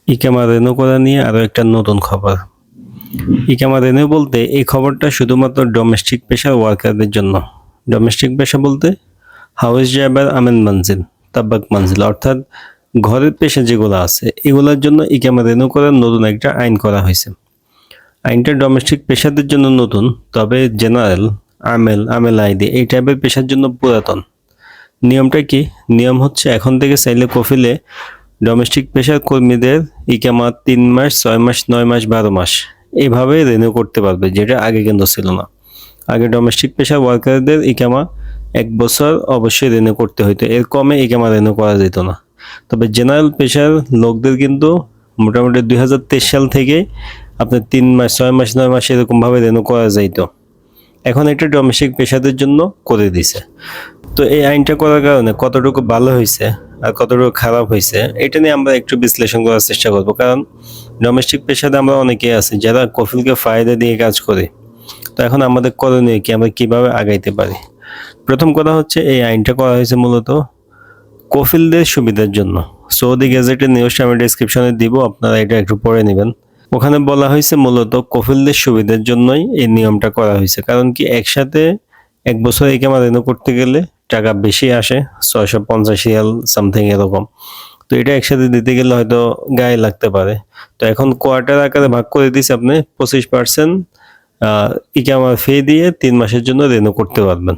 ইকামা রেনু করা নিয়ে আরও একটা নতুন খবর। ইকামা রেনু বলতে এই খবরটা শুধুমাত্র ডোমেস্টিক পেশার ওয়ার্কারদের জন্য। ডোমেস্টিক পেশা বলতে হাউস ড্রাইভার, আমেন মানজিল, তাব্বাক মানজিল, অর্থাৎ ঘরের পেশা যেগুলো আছে এগুলোর জন্য ইকামা রেনু করার নতুন একটা আইন করা হয়েছে। আইনটা ডোমেস্টিক পেশাদের জন্য নতুন, তবে জেনারেল, আমেল আইডি এই টাইপের পেশার জন্য পুরাতন। নিয়মটা কি? নিয়ম হচ্ছে এখন থেকে চাইলে কফিলে ডোমেস্টিক পেশার কর্মীদের ইকামা 3 মাস, 6 মাস, 9 মাস, 12 মাস এইভাবে রিনিউ করতে পারবে, যেটা আগে কিন্তু ছিল না। আগে ডোমেস্টিক পেশার ওয়ার্কারদের ইকামা 1 বছর অবশ্যই রিনিউ করতে হইতো, এর কমে ইকামা রিনিউ করা যেত না। তবে জেনারেল পেশার লোকদের কিন্তু মোটামুটি 2023 সাল থেকে আপনার 3 মাস, 6 মাস, 9 মাস এরকমভাবে রিনিউ করা যাইতো। এখন এটা ডোমেস্টিক পেশাদের জন্য করে দিছে। তো এই আইনটা করার কারণে কতটুকু ভালো হয়েছে আর কতটুকু খারাপ হয়েছে এটা নিয়ে আমরা একটু বিশ্লেষণ করার চেষ্টা করব। কারণ ডোমেস্টিক পেশাতে আমরা অনেকেই আছি যারা কফিলকে ফায়দা দিয়ে কাজ করি। তো এখন আমাদের করণীয় কি, আমরা কিভাবে আগাইতে পারি? প্রথম কথা হচ্ছে এই আইনটা করা হয়েছে মূলত কফিলদের সুবিধার জন্য। সৌদি গেজেটের নিউজটা আমি ডেসক্রিপশনে দিব, আপনারা এটা একটু পড়ে নেবেন। ওখানে বলা হয়েছে মূলত কফিলদের সুবিধার জন্যই এই নিয়মটা করা হয়েছে। কারণ কি, একসাথে 1 বছর ইকামা রিনিউ করতে গেলে টাকা বেশি আসে, 650 রিয়াল সামথিং এরকম। তো এটা একসাথে দিতে গেলে হয়তো গায়ে লাগতে পারে। তো এখন কোয়ার্টার আকারে ভাগ করে দিয়েছে, আপনি 25% ইকামা ফি দিয়ে 3 মাসের জন্য রিনিউ করতে পারবেন।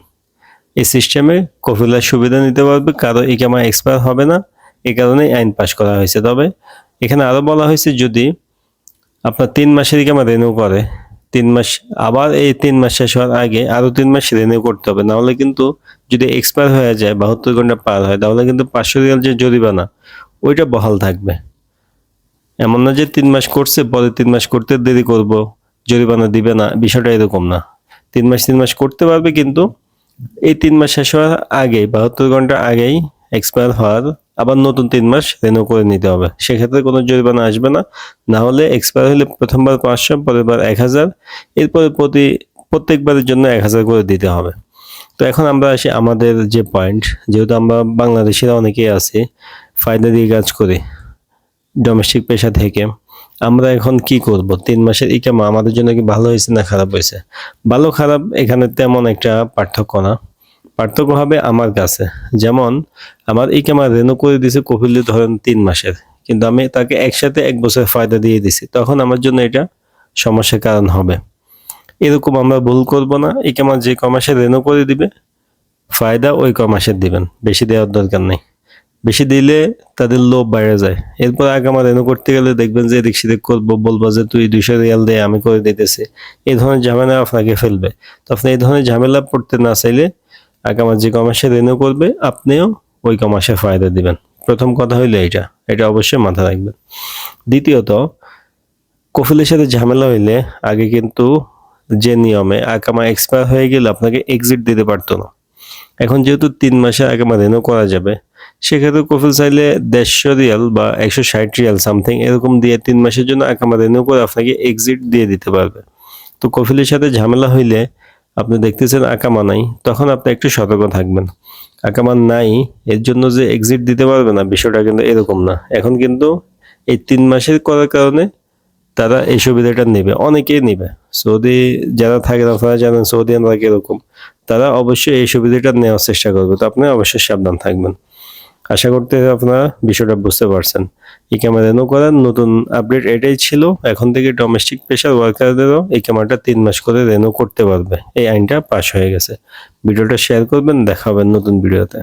এই সিস্টেমে কফিলার সুবিধা নিতে পারবে, কারো ইকামা এক্সপায়ার হবে না, এই কারণেই আইন পাস করা হয়েছে। তবে এখানে আরও বলা হয়েছে যদি আপনার 3 মাসের ইকামা রিনিউ করে, 3 মাস আবার এই 3 মাস শেষ হওয়ার আগে আরও 3 মাস রিনিউ করতে হবে। নাহলে কিন্তু যদি এক্সপায়ার হয়ে যায়, 72 ঘন্টা পার হয়, তাহলে কিন্তু 500 রিয়াল যে জরিমানা ওইটা বহাল থাকবে। এমন না যে 3 মাস করছে পরে 3 মাস করতে দেরি করব, জরিমানা দিবে না, বিষয়টা এরকম না। 3 মাস করতে পারবে, কিন্তু এই 3 মাস শেষ হওয়ার আগেই, 72 ঘন্টা আগেই এক্সপায়ার হওয়ার আবার নতুন 3 মাস রিনিউ করে নিতে হবে। সেক্ষেত্রে কোনো জরিমানা আসবে না। না হলে এক্সপায়ার হলে প্রথমবার 500, পরের বার 1000, এরপরে প্রত্যেকবারের জন্য 1000 করে দিতে হবে। তো এখন আমরা আসি আমাদের যে পয়েন্ট, যেহেতু আমরা বাংলাদেশিরা অনেকেই আছি ফায়দা দিয়ে কাজ করি ডোমেস্টিক পেশা থেকে, আমরা এখন কি করব? 3 মাসের ইকামা আমাদের জন্য কি ভালো হয়েছে না খারাপ হয়েছে? ভালো খারাপ এখানে তেমন একটা পার্থক্য না। পার্থক্য হবে আমার কাছে, যেমন আমার ইকামা রিনিউ করে দিয়েছে কফিলে ধরেন 3 মাসের, কিন্তু আমি তাকে একসাথে 1 বছর ফায়দা দিয়ে দিছি, তখন আমার জন্য এটা সমস্যার কারণ হবে। এরকম আমরা ভুল করব না। ইকামা যে কমাসে রিনিউ করে দিবে, ফায়দা ওই কমাসের দিবেন, বেশি দেওয়ার দরকার নেই। বেশি দিলে তাদের লোভ বাইরে যায়। এরপর আগামা রেনু করতে গেলে দেখবেন যে এদিক সেদিক করবো, বলবো যে তুই 200 রিয়াল দে, আমি করে দিতেছি। এই ধরনের ঝামেলা আপনাকে ফেলবে। তো আপনি এই ধরনের ঝামেলা পড়তে না চাইলে আগামা যে কমাসে রেনু করবে আপনিও ওই কমাসে ফায়দা দিবেন। প্রথম কথা হইলো এটা অবশ্যই মাথায় রাখবেন। দ্বিতীয়ত, কফিলের সাথে ঝামেলা হইলে আগে কিন্তু যে নিয়মে আকামা এক্সপায়ার হয়ে গেলে আপনাকে এক্সিট দিতে পারতো না। এখন যেহেতু 3 মাসে আকামা রেনু করা যাবে, সেক্ষেত্রে কফিল চাইলে 150 রিয়াল বা 160 রিয়াল সামথিং এরকম দিয়ে 3 মাসের জন্য আকামা রিনিউ করে আপনাকে এক্সিট দিয়ে দিতে পারবে। তো কফিলের সাথে ঝামেলা হইলে আপনি দেখতেছেন আকামা নাই, তখন আপনি একটু সতর্ক থাকবেন। আকামা নাই এর জন্য যে এক্সিট দিতে পারবে না, বিষয়টা কিন্তু এরকম না। এখন কিন্তু এই 3 মাসের করার কারণে তারা এই সুবিধাটা নেবে, অনেকেই নেবে। সৌদি যারা থাকে আপনারা জানেন সৌদিয়ানরা কিরকম, তারা অবশ্যই এই সুবিধাটা নেওয়ার চেষ্টা করবে। তো আপনি অবশ্যই সাবধান থাকবেন। আশা করতে আপনারা বিষয়টা বুঝতে পারছেন। ইকামা রেনু করার নতুন আপডেট এটাই ছিল। এখন থেকে ডোমেস্টিক পেশার ওয়ার্কারদেরও ইকামাটা 3 মাস করে রেনু করতে পারবে। এই আইনটা পাস হয়ে গেছে। ভিডিওটা শেয়ার করবেন, দেখা হবে নতুন ভিডিওতে।